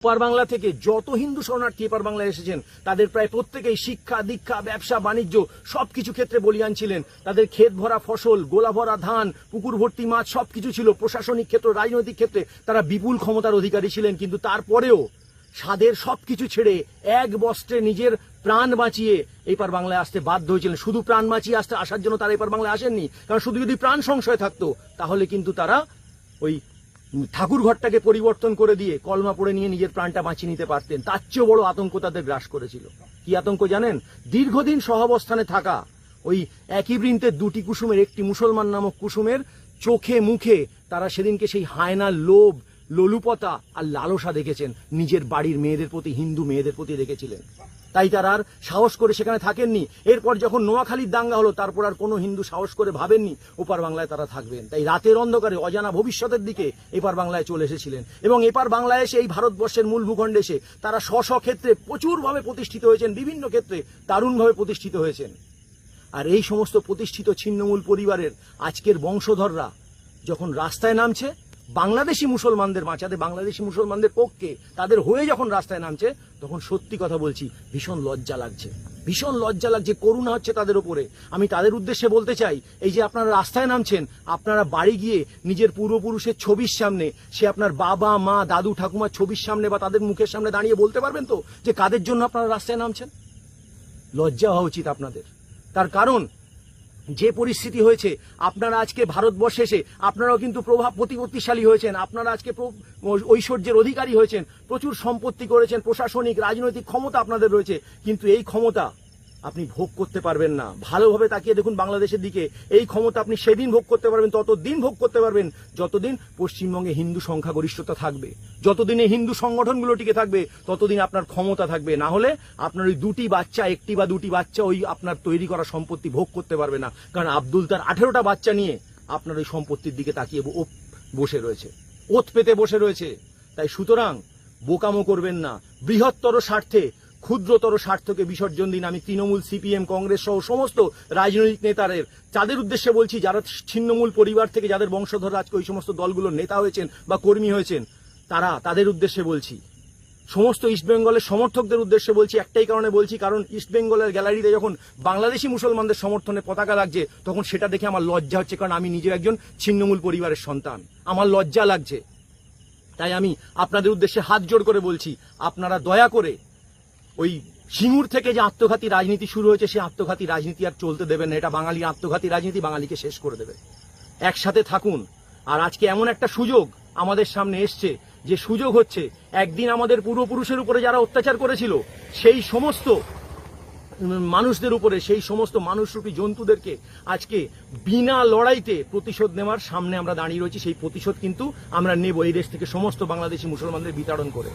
এপার বাংলা থেকে যত হিন্দু শরণার্থী এপার বাংলায় এসেছেন তাদের প্রায় প্রত্যেকেই শিক্ষা দীক্ষা ব্যবসা বাণিজ্য সবকিছু ক্ষেত্রে বলিয়ান ছিলেন। তাদের ক্ষেত ভরা ফসল, গোলা ভরা ধান, পুকুর ভর্তি মাছ সবকিছু ছিল। প্রশাসনিক ক্ষেত্র, রাজনৈতিক ক্ষেত্রে তারা বিপুল ক্ষমতার অধিকারী ছিলেন। কিন্তু তারপরেও স্বাদের সবকিছু ছেড়ে এক বস্ত্রে নিজের প্রাণ বাঁচিয়ে এপার বাংলায় আসতে বাধ্য হয়েছিলেন। শুধু প্রাণ বাঁচিয়ে আসার জন্য তারা এপার বাংলায় আসেননি, কারণ শুধু যদি প্রাণ সংশয় থাকতো তাহলে কিন্তু তারা ওই ঠাকুর ঘরটাকে পরিবর্তন করে দিয়ে কলমা পড়ে নিয়ে নিজের প্রাণটা বাঁচিয়ে নিতে পারতেন। তার চেয়েও বড় আতঙ্ক তাদের গ্রাস করেছিল। কি আতঙ্ক জানেন? দীর্ঘদিন সহাবস্থানে থাকা ওই একই বৃন্তের দুটি কুসুমের একটি মুসলমান নামক কুসুমের চোখে মুখে তারা সেদিনকে সেই হায়নার লোভ, লোলুপতা আর লালসা দেখেছেন, নিজের বাড়ির মেয়েদের প্রতি, হিন্দু মেয়েদের প্রতি দেখেছিলেন। তাই তারা আর সাহস করে সেখানে থাকেননি। এরপর যখন নোয়াখালীর দাঙ্গা হলো তারপর আর কোনো হিন্দু সাহস করে ভাবেননি ওপার বাংলায় তারা থাকবেন। তাই রাতের অন্ধকারে অজানা ভবিষ্যতের দিকে এপার বাংলায় চলে এসেছিলেন এবং এপার বাংলায় এসে এই ভারতবর্ষের মূল ভূখণ্ডে এসে তারা স্ব ক্ষেত্রে প্রচুরভাবে প্রতিষ্ঠিত হয়েছেন, বিভিন্ন ক্ষেত্রে দারুণভাবে প্রতিষ্ঠিত হয়েছেন। আর এই সমস্ত প্রতিষ্ঠিত ছিন্নমূল পরিবারের আজকের বংশধররা যখন রাস্তায় নামছে বাংলাদেশি মুসলমানদের বাঁচাতে, বাংলাদেশি মুসলমানদের পক্ষে তাদের হয়ে যখন রাস্তায় নামছে, তখন সত্যি কথা বলছি ভীষণ লজ্জা লাগছে, ভীষণ লজ্জা লাগছে, করুণা হচ্ছে তাদের উপরে। আমি তাদের উদ্দেশ্যে বলতে চাই, এই যে আপনারা রাস্তায় নামছেন, আপনারা বাড়ি গিয়ে নিজের পূর্বপুরুষের ছবির সামনে, সে আপনার বাবা মা দাদু ঠাকুমার ছবির সামনে বা তাদের মুখের সামনে দাঁড়িয়ে বলতে পারবেন তো যে কাদের জন্য আপনারা রাস্তায় নামছেন? লজ্জা হওয়া উচিত আপনাদের। তার কারণ যে পরিস্থিতি হয়েছে, আপনারা আজকে ভারতবর্ষে এসে আপনারাও কিন্তু প্রভাব প্রতিপত্তিশালী হয়েছেন, আপনারা আজকে ঐশ্বর্যের অধিকারী হয়েছেন, প্রচুর সম্পত্তি করেছেন, প্রশাসনিক রাজনৈতিক ক্ষমতা আপনাদের রয়েছে, কিন্তু এই ক্ষমতা আপনি ভোগ করতে পারবেন না। ভালোভাবে তাকিয়ে দেখুন বাংলাদেশের দিকে, এই ক্ষমতা আপনি সেদিন ভোগ করতে পারবেন, ততদিন ভোগ করতে পারবেন যতদিন পশ্চিমবঙ্গে হিন্দু সংখ্যাগরিষ্ঠতা থাকবে, যতদিনে হিন্দু সংগঠনগুলো টিকে থাকবে, ততদিন আপনার ক্ষমতা থাকবে। না হলে আপনার ওই দুটি বাচ্চা, একটি বা দুটি বাচ্চা ওই আপনার তৈরি করা সম্পত্তি ভোগ করতে পারবে না। কারণ আব্দুল তার 18টা বাচ্চা নিয়ে আপনার ওই সম্পত্তির দিকে তাকিয়ে বসে রয়েছে, ওত পেতে বসে রয়েছে। তাই সুতরাং বোকামো করবেন না। বৃহত্তর স্বার্থে ক্ষুদ্রতর স্বার্থকে বিসর্জন দিন। আমি তৃণমূল, সিপিএম, কংগ্রেস সহ সমস্ত রাজনৈতিক নেতাদের তাদের উদ্দেশ্যে বলছি, যারা ছিন্নমূল পরিবার থেকে যাদের বংশধর আজকে ওই সমস্ত দলগুলোর নেতা হয়েছেন বা কর্মী হয়েছেন, তাদের উদ্দেশ্যে বলছি, সমস্ত ইস্টবেঙ্গলের সমর্থকদের উদ্দেশ্যে বলছি, একটাই কারণে বলছি, কারণ ইস্টবেঙ্গলের গ্যালারিতে যখন বাংলাদেশি মুসলমানদের সমর্থনে পতাকা লাগছে তখন সেটা দেখে আমার লজ্জা হচ্ছে, কারণ আমি নিজেও একজন ছিন্নমূল পরিবারের সন্তান, আমার লজ্জা লাগছে। তাই আমি আপনাদের উদ্দেশ্যে হাত জোড় করে বলছি, আপনারা দয়া করে ওই সিঙ্গুর থেকে যে আত্মঘাতী রাজনীতি শুরু হয়েছে, সেই আত্মঘাতী রাজনীতি আর চলতে দেবেন না। এটা বাঙালির আত্মঘাতী রাজনীতি, বাঙালিকে শেষ করে দেবে। একসাথে থাকুন। আর আজকে এমন একটা সুযোগ আমাদের সামনে এসছে, যে সুযোগ হচ্ছে একদিন আমাদের পূর্বপুরুষের উপরে যারা অত্যাচার করেছিল সেই সমস্ত মানুষদের উপরে, সেই সমস্ত মানুষরূপী জন্তুদেরকে আজকে বিনা লড়াইতে প্রতিশোধ নেওয়ার সামনে আমরা দাঁড়িয়ে রয়েছি। সেই প্রতিশোধ কিন্তু আমরা নেব এই দেশ থেকে সমস্ত বাংলাদেশি মুসলমানদের বিতাড়ন করে,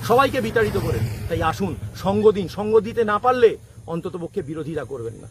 সবাইকে বিতাড়িত করে। তাই আসুন সঙ্গ দিন, সঙ্গ দিতে না পারলে অন্ততপক্ষে বিরোধিতা করবেন না।